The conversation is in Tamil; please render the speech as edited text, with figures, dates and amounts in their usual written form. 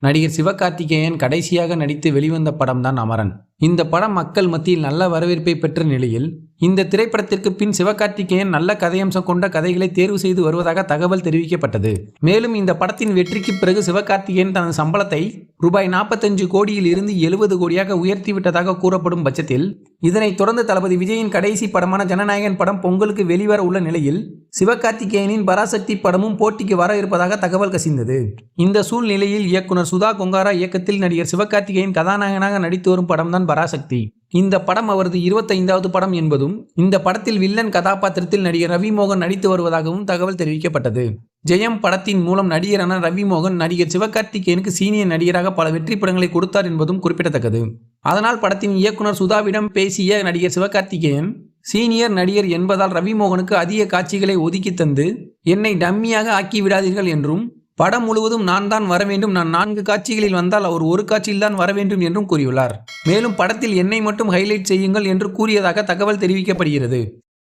நடிகர் சிவகார்த்திகேயன் கடைசியாக நடித்து வெளிவந்த படம்தான் அமரன். இந்த படம் மக்கள் மத்தியில் நல்ல வரவேற்பை பெற்ற நிலையில், இந்த திரைப்படத்திற்கு பின் சிவகார்த்திகேயன் நல்ல கதையம்சம் கொண்ட கதைகளை தேர்வு செய்து வருவதாக தகவல் தெரிவிக்கப்பட்டது. மேலும் இந்த படத்தின் வெற்றிக்கு பிறகு சிவகார்த்திகேயன் தனது சம்பளத்தை ரூபாய் 45 கோடியில் இருந்து 70 கோடியாக உயர்த்திவிட்டதாக கூறப்படும் பட்சத்தில், இதனைத் தொடர்ந்து தளபதி விஜயின் கடைசி படமான ஜனநாயகன் படம் பொங்கலுக்கு வெளிவர உள்ள நிலையில், சிவகார்த்திகேயனின் பராசக்தி படமும் போட்டிக்கு வர இருப்பதாக தகவல் கசிந்தது. இந்த சூழ்நிலையில் இயக்குனர் சுதா கொங்காரா இயக்கத்தில் நடிகர் சிவகார்த்திகேயன் கதாநாயகனாக நடித்து வரும் படம்தான் பராசக்தி. இந்த படம் அவரது 25வது படம் என்பதும், இந்த படத்தில் வில்லன் கதாபாத்திரத்தில் நடிகர் ரவிமோகன் நடித்து வருவதாகவும் தகவல் தெரிவிக்கப்பட்டது. ஜெயம் படத்தின் மூலம் நடிகரான ரவிமோகன் நடிகர் சிவகார்த்திகேயனுக்கு சீனியர் நடிகராக பல வெற்றி படங்களை கொடுத்தார் என்பதும் குறிப்பிடத்தக்கது. அதனால் படத்தின் இயக்குனர் சுதாவிடம் பேசிய நடிகர் சிவகார்த்திகேயன், சீனியர் நடிகர் என்பதால் ரவிமோகனுக்கு அதிக காட்சிகளை ஒதுக்கி தந்து என்னை டம்மியாக ஆக்கி விடாதீர்கள் என்றும், படம் முழுவதும் நான் தான் வர வேண்டும், நான் 4 காட்சிகளில் வந்தால் அவர் 1 காட்சியில் தான் வர வேண்டும் என்றும் கூறியுள்ளார். மேலும் படத்தில் என்னை மட்டும் ஹைலைட் செய்யுங்கள் என்று கூறியதாக தகவல் தெரிவிக்கப்படுகிறது.